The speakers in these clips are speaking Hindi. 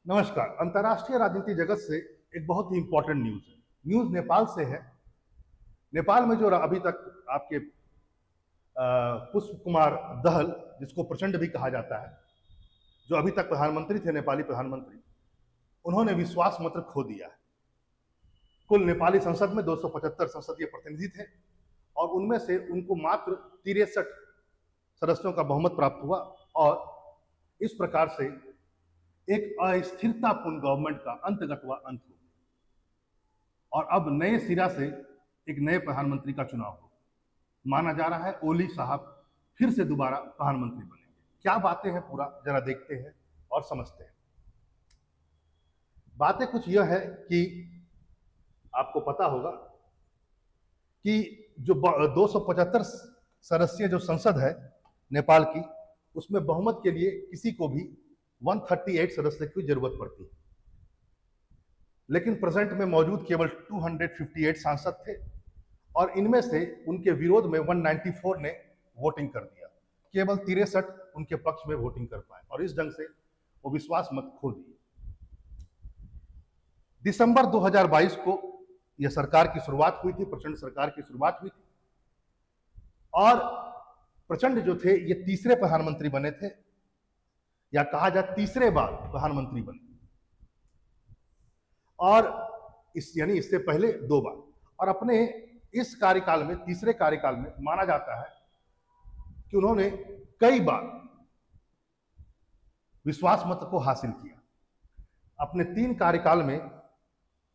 नमस्कार। अंतर्राष्ट्रीय राजनीति जगत से एक बहुत ही इंपॉर्टेंट न्यूज है। न्यूज नेपाल से है। नेपाल में जो अभी तक आपके पुष्प कुमार दहल, जिसको प्रचंड भी कहा जाता है, जो अभी तक प्रधानमंत्री थे, नेपाली प्रधानमंत्री, उन्होंने विश्वास मत खो दिया है। कुल नेपाली संसद में 275 संसदीय प्रतिनिधि थे और उनमें से उनको मात्र 63 सदस्यों का बहुमत प्राप्त हुआ और इस प्रकार से एक अस्थिरतापूर्ण गवर्नमेंट का अंतगतवा अंत हो गया और अब नए सिरा से एक नए प्रधानमंत्री का चुनाव हो। माना जा रहा है ओली साहब फिर से दोबारा प्रधानमंत्री बनेंगे। क्या बातें हैं पूरा जरा देखते हैं और समझते हैं। बातें कुछ यह है कि आपको पता होगा कि जो 275 सदस्यीय जो संसद है नेपाल की, उसमें बहुमत के लिए किसी को भी 138 सदस्य की जरूरत पड़ती है, लेकिन प्रेजेंट में मौजूद केवल 258 सांसद थे और इनमें से उनके विरोध में 194 ने वोटिंग कर दिया। केवल 63 उनके पक्ष में वोटिंग कर पाए और इस ढंग से वो विश्वास मत खो दिए। दिसंबर 2022 को यह सरकार की शुरुआत हुई थी, प्रचंड सरकार की शुरुआत हुई थी और प्रचंड जो थे ये तीसरे प्रधानमंत्री बने थे, या कहा जाए तीसरे बार प्रधानमंत्री बने, और यानी इससे पहले 2 बार। और अपने इस कार्यकाल में, तीसरे कार्यकाल में, माना जाता है कि उन्होंने कई बार विश्वास मत को हासिल किया। अपने 3 कार्यकाल में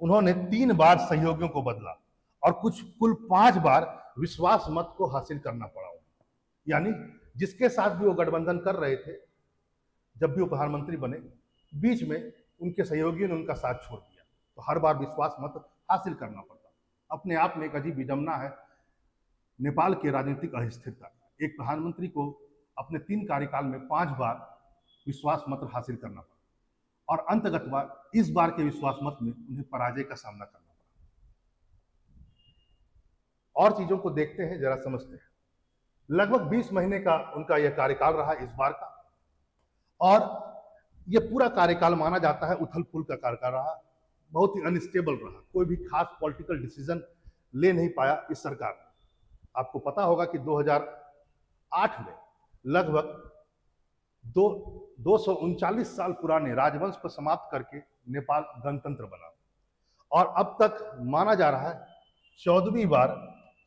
उन्होंने 3 बार सहयोगियों को बदला और कुल 5 बार विश्वास मत को हासिल करना पड़ा। यानी जिसके साथ भी वो गठबंधन कर रहे थे, जब भी वो प्रधानमंत्री बने, बीच में उनके सहयोगियों ने उनका साथ छोड़ दिया, तो हर बार विश्वास मत हासिल करना पड़ता। अपने आप में एक अजीब विडंबना है नेपाल के राजनीतिक अस्थिरता। एक प्रधानमंत्री को अपने 3 कार्यकाल में 5 बार विश्वास मत हासिल करना पड़ा और अंतगतवा इस बार के विश्वास मत में उन्हें पराजय का सामना करना पड़ा। और चीजों को देखते हैं, जरा समझते हैं। लगभग 20 महीने का उनका यह कार्यकाल रहा इस बार का, और यह पूरा कार्यकाल माना जाता है उथल पुथल का कार्यकाल रहा, बहुत ही अनस्टेबल रहा। कोई भी खास पॉलिटिकल डिसीजन ले नहीं पाया इस सरकार ने। आपको पता होगा कि 2008 में लगभग 239 साल पुराने राजवंश को समाप्त करके नेपाल गणतंत्र बना और अब तक माना जा रहा है 14वीं बार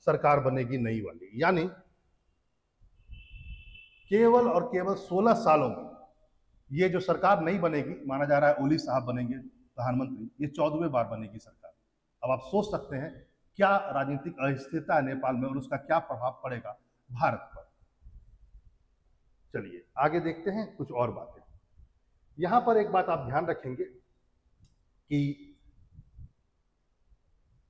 सरकार बनेगी नई वाली। यानी केवल और केवल 16 सालों में ये जो सरकार नहीं बनेगी, माना जा रहा है ओली साहब बनेंगे प्रधानमंत्री, ये 14वीं बार बनेगी सरकार। अब आप सोच सकते हैं क्या राजनीतिक अस्थिरता है नेपाल में और उसका क्या प्रभाव पड़ेगा भारत पर। चलिए आगे देखते हैं कुछ और बातें। यहां पर एक बात आप ध्यान रखेंगे कि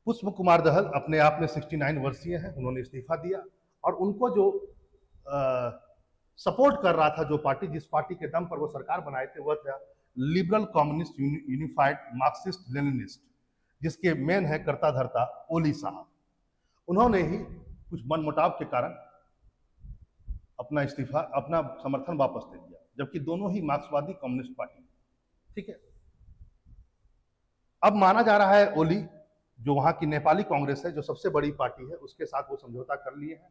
पुष्प कुमार दहल अपने आप में 69 वर्षीय हैं, उन्होंने इस्तीफा दिया और उनको जो सपोर्ट कर रहा था, जो पार्टी, जिस पार्टी के दम पर वो सरकार बनाए थे, वह था liberal communist unified Marxist Leninist, जिसके मेन है कर्ता धर्ता ओली साहब। उन्होंने ही कुछ मनमुटाव के कारण अपना इस्तीफा, अपना समर्थन वापस ले लिया, जबकि दोनों ही मार्क्सवादी कम्युनिस्ट पार्टी। ठीक है। अब माना जा रहा है ओली, जो वहां की नेपाली कांग्रेस है, जो सबसे बड़ी पार्टी है, उसके साथ वो समझौता कर लिए हैं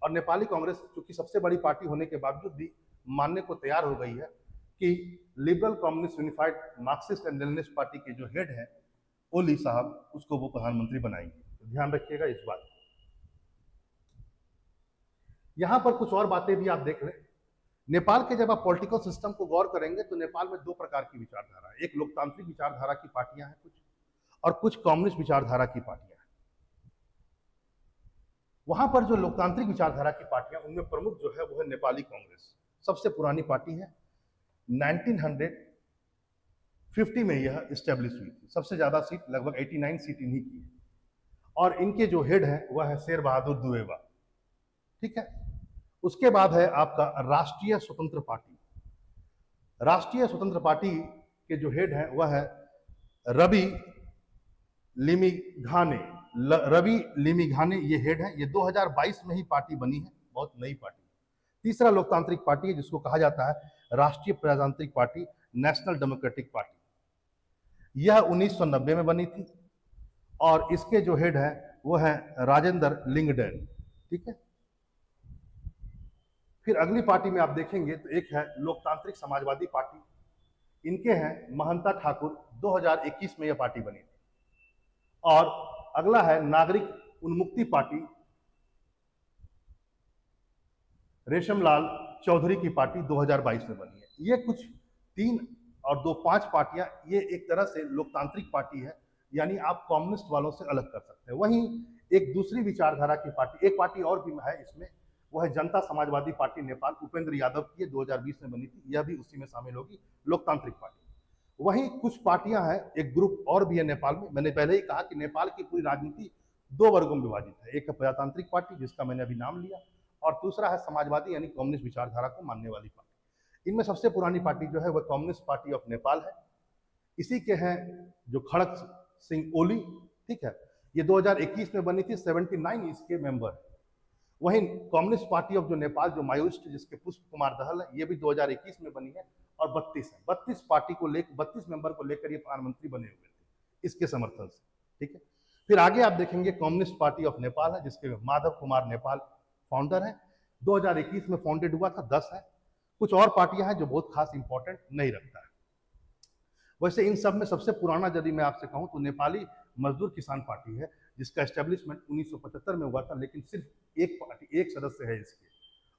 और नेपाली कांग्रेस, चूंकि सबसे बड़ी पार्टी होने के बावजूद भी मानने को तैयार हो गई है कि liberal communist unified Marxist and Leninist party के जो हेड है ओली साहब, उसको वो प्रधानमंत्री बनाएंगे। तो ध्यान रखिएगा इस बात को। यहां पर कुछ और बातें भी आप देख लें। नेपाल के जब आप पॉलिटिकल सिस्टम को गौर करेंगे तो नेपाल में 2 प्रकार की विचारधारा है। एक लोकतांत्रिक विचारधारा की पार्टियां हैं कुछ, और कुछ कम्युनिस्ट विचारधारा की पार्टियां हैं। वहां पर जो लोकतांत्रिक विचारधारा की पार्टियां, उनमें प्रमुख जो है वो है नेपाली कांग्रेस। सबसे पुरानी पार्टी है, 1950 में यह स्टैब्लिश हुई थी। सबसे ज्यादा सीट, लगभग 89 सीट इन्हीं की है और इनके जो हेड है वह है शेर बहादुर दुबेबा। ठीक है। उसके बाद है आपका राष्ट्रीय स्वतंत्र पार्टी। राष्ट्रीय स्वतंत्र पार्टी के जो हेड है वह है रवि लिमिघाने। रवि लिमिघाने ये हेड है। ये 2022 में ही पार्टी बनी है, बहुत नई पार्टी। तीसरा लोकतांत्रिक पार्टी है जिसको कहा जाता है राष्ट्रीय प्रजातांत्रिक पार्टी, नेशनल डेमोक्रेटिक पार्टी। यह 1990 में बनी थी और इसके जो हेड है वो है राजेंद्र लिंगडेन। ठीक है। फिर अगली पार्टी में आप देखेंगे तो एक है लोकतांत्रिक समाजवादी पार्टी, इनके हैं महंता ठाकुर। 2021 में यह पार्टी बनी थी। और अगला है नागरिक उन्मुक्ति पार्टी, रेशमलाल चौधरी की पार्टी 2022 में बनी है। ये कुछ 3 और 2 5 पार्टियां, ये एक तरह से लोकतांत्रिक पार्टी है, यानी आप कम्युनिस्ट वालों से अलग कर सकते हैं। वहीं एक दूसरी विचारधारा की पार्टी, एक पार्टी और भी है इसमें, वो है जनता समाजवादी पार्टी नेपाल, उपेंद्र यादव की, 2020 में बनी थी, यह भी उसी में शामिल होगी, लोकतांत्रिक पार्टी। वहीं कुछ पार्टियां हैं, एक ग्रुप और भी है नेपाल में। मैंने पहले ही कहा कि नेपाल की पूरी राजनीति 2 वर्गों में विभाजित है। एक है प्रजातांत्रिक पार्टी, जिसका मैंने अभी नाम लिया, और दूसरा है समाजवादी यानी कम्युनिस्ट विचारधारा को मानने वाली पार्टी। इनमें सबसे पुरानी पार्टी जो है वह कम्युनिस्ट पार्टी ऑफ नेपाल है। इसी के हैं जो खड़ग सिंह ओली। ठीक है, ये 2021 में बनी थी, 79 इसके मेंबर है। वहीं कम्युनिस्ट पार्टी ऑफ जो नेपाल, जो माओइस्ट, जिसके पुष्प कुमार दहल है, ये भी 2021 में बनी है और 32 है। 32 पार्टी को लेकर, 32 मेंबर को लेकर ये प्रधानमंत्री बने हुए थे इसके समर्थन से। ठीक है। फिर आगे आप देखेंगे कम्युनिस्ट पार्टी ऑफ नेपाल है, जिसके माधव कुमार नेपाल फाउंडर है। 2021 में फाउंडेड हुआ था, 10 है। कुछ और पार्टियां हैं जो बहुत खास इंपॉर्टेंट नहीं रखता है। वैसे इन सब में सबसे पुराना यदि मैं आपसे कहूं तो नेपाली मजदूर किसान पार्टी है, जिसका एस्टेब्लिशमेंट 1975 में हुआ था, लेकिन सिर्फ एक पार्टी, एक सदस्य है इसके,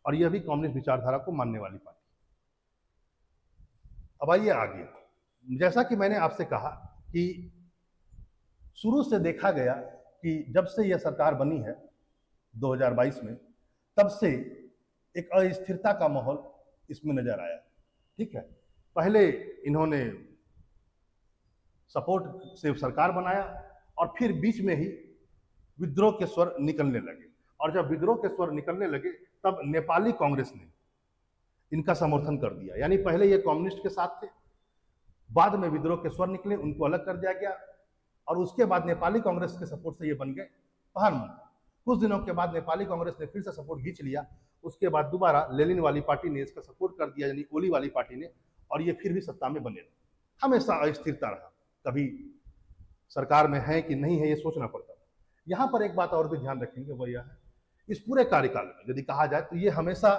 और यह भी कम्युनिस्ट विचारधारा को मानने वाली पार्टी। अब आइए आगे। जैसा कि मैंने आपसे कहा कि शुरू से देखा गया कि जब से यह सरकार बनी है 2022 में, तब से एक अस्थिरता का माहौल इसमें नजर आया। ठीक है। पहले इन्होंने सपोर्ट से सरकार बनाया और फिर बीच में ही विद्रोह के स्वर निकलने लगे, और जब विद्रोह के स्वर निकलने लगे तब नेपाली कांग्रेस ने इनका समर्थन कर दिया। यानी पहले ये कम्युनिस्ट के साथ थे, बाद में विद्रोह के स्वर निकले, उनको अलग कर दिया गया, और उसके बाद नेपाली कांग्रेस के सपोर्ट से ये बन गए प्रधानमंत्री। कुछ दिनों के बाद नेपाली कांग्रेस ने फिर से सपोर्ट खींच लिया, उसके बाद दोबारा लेनिन वाली पार्टी ने इसका सपोर्ट कर दिया, यानी ओली वाली पार्टी ने, और ये फिर भी सत्ता में बने रहे। हमेशा अस्थिरता रहा, कभी सरकार में है कि नहीं है ये सोचना पड़ता था। यहाँ पर एक बात और भी ध्यान रखेंगे, वह यह है, इस पूरे कार्यकाल में यदि कहा जाए तो ये हमेशा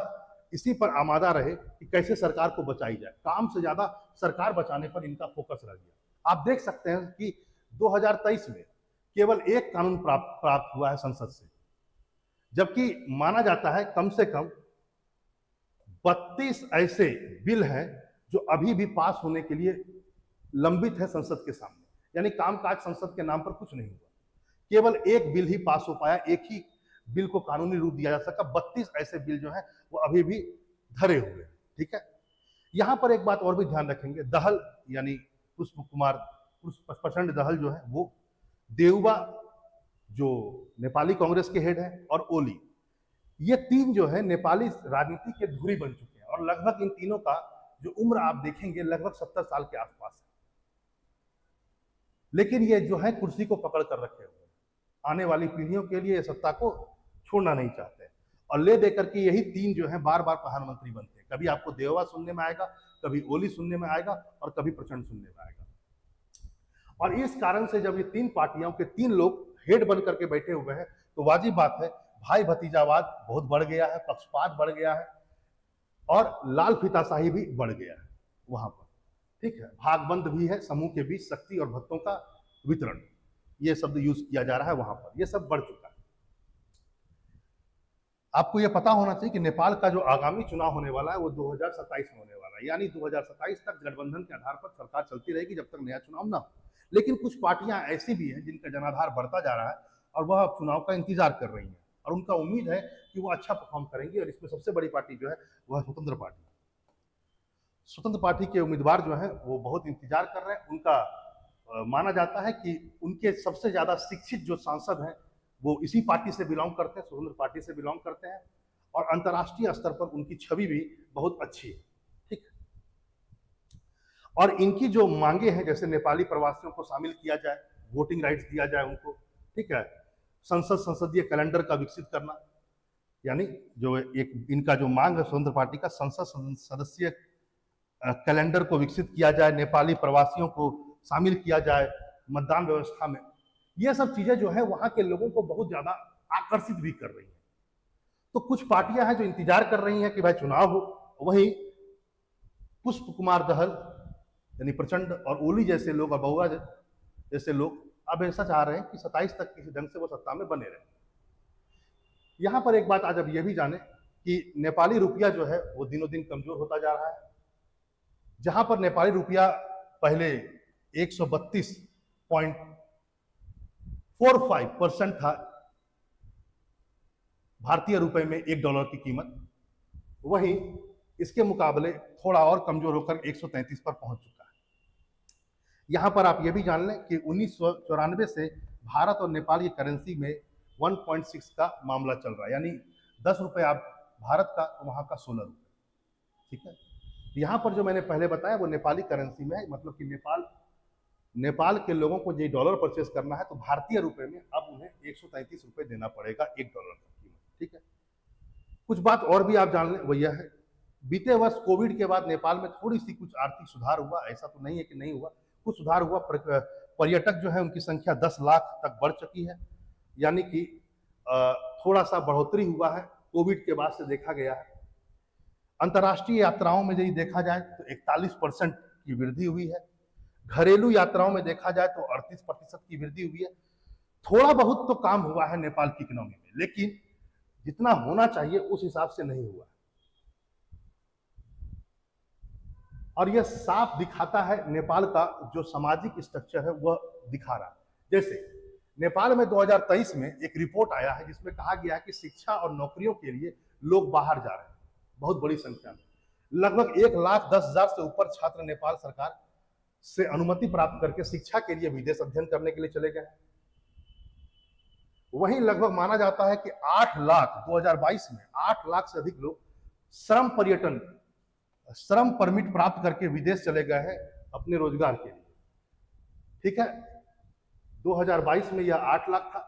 इसी पर आमादा रहे कि कैसे सरकार को बचाई जाए। काम से ज्यादा सरकार बचाने पर इनका फोकस रह गया। आप देख सकते हैं कि 2023 में केवल एक कानून प्राप्त हुआ है संसद से, जबकि माना जाता है कम से कम 32 ऐसे बिल हैं जो अभी भी पास होने के लिए लंबित है संसद के सामने। यानी कामकाज संसद के नाम पर कुछ नहीं हुआ, केवल एक बिल ही पास हो पाया, एक ही बिल को कानूनी रूप दिया जा सका। 32 ऐसे बिल जो हैं वो अभी भी धरे हुए हैं। ठीक है। यहां पर एक बात और भी ध्यान रखेंगे, दहल यानी पुष्पचंड दहल जो है वो, देउबा जो नेपाली कांग्रेस के हेड है, और ओली, ये 3 जो है नेपाली राजनीति के धुरी बन चुके हैं, और लगभग इन तीनों का जो उम्र आप देखेंगे लगभग 70 साल के आसपास है। लेकिन ये जो है कुर्सी को पकड़ कर रखे हुए, आने वाली पीढ़ियों के लिए सत्ता को छोड़ना नहीं चाहते, और ले देकर के यही 3 जो है बार बार प्रधानमंत्री बनते हैं। कभी आपको देउबा सुनने में आएगा, कभी ओली सुनने में आएगा, और कभी प्रचंड सुनने में आएगा। और इस कारण से जब ये 3 पार्टियों के 3 लोग हेड बन करके बैठे हुए हैं, तो वाजिब बात है भाई भतीजावाद बहुत बढ़ गया है, पक्षपात बढ़ गया है, और लाल फीताशाही भी बढ़ गया है वहां पर। ठीक है। भागबंद भी है, समूह के बीच शक्ति और भत्तों का वितरण, ये शब्द यूज किया जा रहा है वहां पर, ये सब बढ़ चुका है। आपको यह पता होना चाहिए कि नेपाल का जो आगामी चुनाव होने वाला है वो 2027 में होने वाला है, यानी 2027 तक गठबंधन के आधार पर सरकार चलती रहेगी जब तक नया चुनाव ना हो। लेकिन कुछ पार्टियां ऐसी भी हैं जिनका जनाधार बढ़ता जा रहा है और वह चुनाव का इंतजार कर रही हैं, और उनका उम्मीद है कि वो अच्छा परफॉर्म करेंगी। और इसमें सबसे बड़ी पार्टी जो है वह स्वतंत्र पार्टी। स्वतंत्र पार्टी के उम्मीदवार जो है वो बहुत इंतजार कर रहे हैं। उनका माना जाता है कि उनके सबसे ज्यादा शिक्षित जो सांसद हैं वो इसी पार्टी से बिलोंग करते हैं, स्वतंत्र पार्टी से बिलोंग करते हैं, और अंतर्राष्ट्रीय स्तर पर उनकी छवि भी बहुत अच्छी है। ठीक है। और इनकी जो मांगे हैं, जैसे नेपाली प्रवासियों को शामिल किया जाए, वोटिंग राइट्स दिया जाए उनको, ठीक है, संसदीय कैलेंडर का विकसित करना, यानी जो एक इनका जो मांग है स्वतंत्र पार्टी का, संसद सदस्य कैलेंडर को विकसित किया जाए, नेपाली प्रवासियों को शामिल किया जाए मतदान व्यवस्था में। ये सब चीजें जो है वहां के लोगों को बहुत ज्यादा आकर्षित भी कर रही है। तो कुछ पार्टियां हैं जो इंतजार कर रही हैं कि भाई चुनाव हो। वहीं पुष्प कुमार दहल यानी प्रचंड और ओली जैसे लोग और बहुआ जैसे लोग अब ऐसा चाह रहे हैं कि 27 तक किसी ढंग से वो सत्ता में बने रहे। यहां पर एक बात आज अब ये भी जाने कि नेपाली रुपया जो है वो दिनों दिन कमजोर होता जा रहा है। जहां पर नेपाली रुपया पहले 132.45% था भारतीय रुपए में $1 की कीमत, वहीं इसके मुकाबले थोड़ा और कमजोर होकर 133 पर पहुंच चुका है। यहां पर आप यह भी जान लें कि 1994 से भारत और नेपाल की करेंसी में 1.6 का मामला चल रहा है, यानी 10 रुपए आप भारत का तो वहां का 16 रुपए। ठीक है, यहां पर जो मैंने पहले बताया वो नेपाली करेंसी में है, मतलब कि नेपाल के लोगों को जो डॉलर परचेस करना है तो भारतीय रुपए में अब उन्हें 133 रुपए देना पड़ेगा $1 की कीमत। ठीक है, कुछ बात और भी आप जान लें वो यह है, बीते वर्ष कोविड के बाद नेपाल में थोड़ी सी कुछ आर्थिक सुधार हुआ, ऐसा तो नहीं है कि नहीं हुआ, कुछ सुधार हुआ। पर्यटक जो है उनकी संख्या 10 लाख तक बढ़ चुकी है, यानी कि थोड़ा सा बढ़ोतरी हुआ है कोविड के बाद से देखा गया है। अंतर्राष्ट्रीय यात्राओं में यदि देखा जाए तो 41% की वृद्धि हुई है। घरेलू यात्राओं में देखा जाए तो 38% की वृद्धि हुई है। थोड़ा बहुत तो काम हुआ है नेपाल की इकोनॉमी में, लेकिन जितना होना चाहिए उस हिसाब से नहीं हुआ। और यह साफ दिखाता है नेपाल का जो सामाजिक स्ट्रक्चर है वह दिखा रहा है। जैसे नेपाल में 2023 में एक रिपोर्ट आया है जिसमें कहा गया है कि शिक्षा और नौकरियों के लिए लोग बाहर जा रहे हैं बहुत बड़ी संख्या में। लगभग 1,10,000 से ऊपर छात्र नेपाल सरकार से अनुमति प्राप्त करके शिक्षा के लिए विदेश अध्ययन करने के लिए चले गए। वहीं लगभग माना जाता है कि 8 लाख 2022 में 8 लाख से अधिक लोग श्रम परमिट प्राप्त करके विदेश चले गए हैं अपने रोजगार के लिए। ठीक है, 2022 में यह 8 लाख था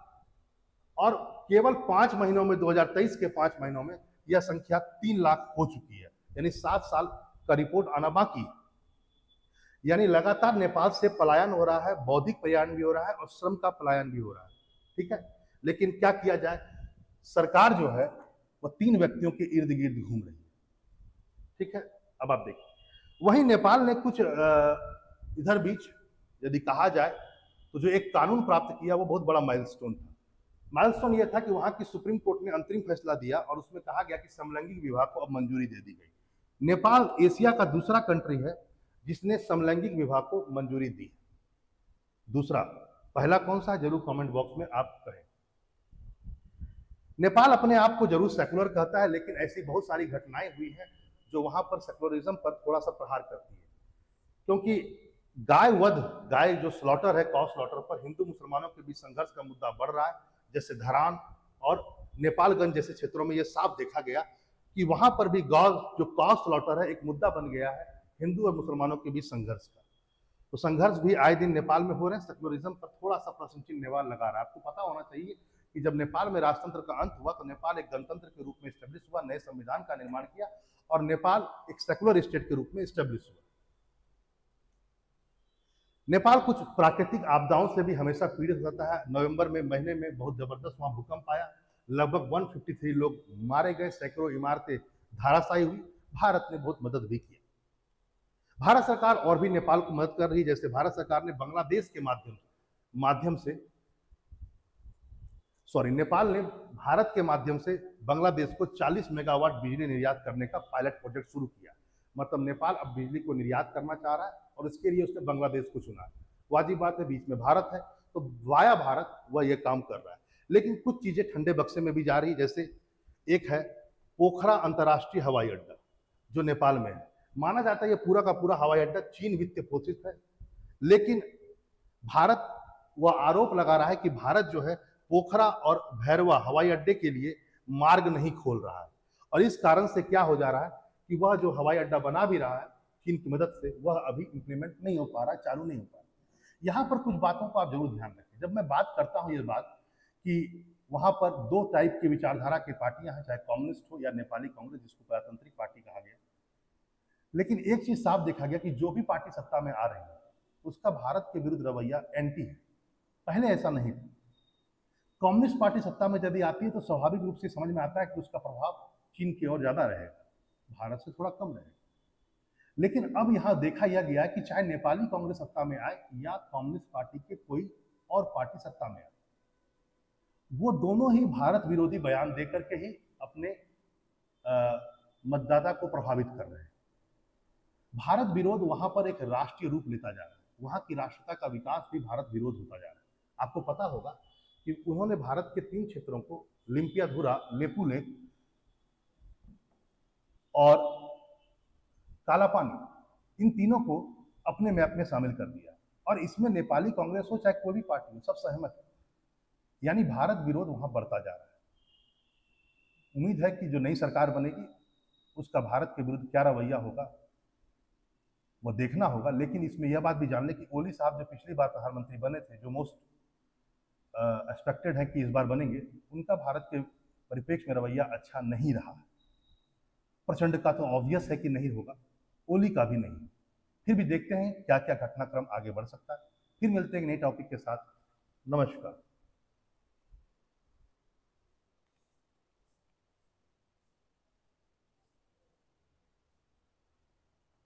और केवल 5 महीनों में 2023 के 5 महीनों में यह संख्या 3 लाख हो चुकी है, यानी 7 साल का रिपोर्ट आना बाकी। यानी लगातार नेपाल से पलायन हो रहा है, बौद्धिक पलायन भी हो रहा है और श्रम का पलायन भी हो रहा है। ठीक है, लेकिन क्या किया जाए, सरकार जो है वह 3 व्यक्तियों के इर्द गिर्द घूम रही है। ठीक है, अब आप देखिए वहीं नेपाल ने कुछ इधर बीच यदि कहा जाए तो जो एक कानून प्राप्त किया वो बहुत बड़ा माइलस्टोन था। माइलस्टोन यह था कि वहां की सुप्रीम कोर्ट ने अंतरिम फैसला दिया और उसमें कहा गया कि समलैंगिक विवाह को अब मंजूरी दे दी गई। नेपाल एशिया का दूसरा कंट्री है जिसने समलैंगिक विवाह को मंजूरी दी है। दूसरा, पहला कौन सा, जरूर कमेंट बॉक्स में आप कहें। नेपाल अपने आप को जरूर सेकुलर कहता है, लेकिन ऐसी बहुत सारी घटनाएं हुई हैं जो वहां पर सेकुलरिज्म पर थोड़ा सा प्रहार करती है, क्योंकि गाय जो स्लॉटर है, कॉ स्लॉटर पर हिंदू मुसलमानों के बीच संघर्ष का मुद्दा बढ़ रहा है। जैसे धरान और नेपालगंज जैसे क्षेत्रों में यह साफ देखा गया कि वहां पर भी जो कॉ स्लॉटर है एक मुद्दा बन गया है हिंदू और मुसलमानों के बीच संघर्ष का। तो संघर्ष भी आए दिन नेपाल में हो रहे हैं। सेकुलरिज्म पर थोड़ा सा प्रश्न चिन्ह नेपाल लगा रहा है। आपको पता होना चाहिए कि जब नेपाल में राजतंत्र का अंत हुआ तो नेपाल एक गणतंत्र के रूप में स्टेब्लिश हुआ, नए संविधान का निर्माण किया और नेपाल एक सेकुलर स्टेट के रूप में स्टेब्लिश हुआ। नेपाल कुछ प्राकृतिक आपदाओं से भी हमेशा पीड़ित रहता है। नवंबर में महीने में बहुत जबरदस्त वहां भूकंप आया, लगभग 153 लोग मारे गए, सैकड़ों इमारतें धराशायी हुई। भारत ने बहुत मदद भी की। भारत सरकार और भी नेपाल को मदद कर रही है। जैसे भारत सरकार ने बांग्लादेश के माध्यम से नेपाल ने भारत के माध्यम से बांग्लादेश को 40 मेगावाट बिजली निर्यात करने का पायलट प्रोजेक्ट शुरू किया। मतलब नेपाल अब बिजली को निर्यात करना चाह रहा है और इसके लिए उसने बांग्लादेश को चुना। वाजिब बात है, बीच में भारत है तो वाया भारत वह यह काम कर रहा है। लेकिन कुछ चीजें ठंडे बक्से में भी जा रही, जैसे एक है पोखरा अंतर्राष्ट्रीय हवाई अड्डा जो नेपाल में है। माना जाता है यह पूरा का पूरा हवाई अड्डा चीन वित्त पोषित है, लेकिन भारत वह आरोप लगा रहा है कि भारत जो है पोखरा और भैरवा हवाई अड्डे के लिए मार्ग नहीं खोल रहा है। और इस कारण से क्या हो जा रहा है कि वह जो हवाई अड्डा बना भी रहा है चीन की मदद से, वह अभी इंप्लीमेंट नहीं हो पा रहा, चालू नहीं हो पा रहा। यहाँ पर कुछ बातों को आप जरूर ध्यान रखें। जब मैं बात करता हूँ ये बात कि वहां पर 2 टाइप की विचारधारा की पार्टियां हैं, चाहे कम्युनिस्ट हो या नेपाली कांग्रेस जिसको प्रजातांत्रिक पार्टी कहा गया, लेकिन एक चीज साफ देखा गया कि जो भी पार्टी सत्ता में आ रही है उसका भारत के विरुद्ध रवैया एंटी है। पहले ऐसा नहीं था। कम्युनिस्ट पार्टी सत्ता में यदि आती है तो स्वाभाविक रूप से समझ में आता है कि उसका प्रभाव चीन की ओर ज्यादा रहेगा, भारत से थोड़ा कम रहेगा। लेकिन अब यहां देखा यह गया कि चाहे नेपाली कांग्रेस सत्ता में आए या कम्युनिस्ट पार्टी के कोई और पार्टी सत्ता में आए, वो दोनों ही भारत विरोधी बयान देकर के ही अपने मतदाता को प्रभावित कर रहे हैं। भारत विरोध वहां पर एक राष्ट्रीय रूप लेता जा रहा है, वहां की राष्ट्रता का विकास भी भारत विरोध होता जा रहा है। आपको पता होगा कि उन्होंने भारत के 3 क्षेत्रों को, लिम्पियाधुरा, लेपुलेख और कालापानी, इन तीनों को अपने मैप में शामिल कर दिया और इसमें नेपाली कांग्रेस हो चाहे कोई भी पार्टी हो, सब सहमत है। यानी भारत विरोध वहां बढ़ता जा रहा है। उम्मीद है कि जो नई सरकार बनेगी उसका भारत के विरुद्ध क्या रवैया होगा वो देखना होगा। लेकिन इसमें यह बात भी जान लें कि ओली साहब जो पिछली बार प्रधानमंत्री बने थे, जो मोस्ट एक्सपेक्टेड है कि इस बार बनेंगे, उनका भारत के परिप्रेक्ष्य में रवैया अच्छा नहीं रहा। प्रचंड का तो ऑब्वियस है कि नहीं होगा, ओली का भी नहीं। फिर भी देखते हैं क्या क्या घटनाक्रम आगे बढ़ सकता है। फिर मिलते हैं एक नए टॉपिक के साथ। नमस्कार।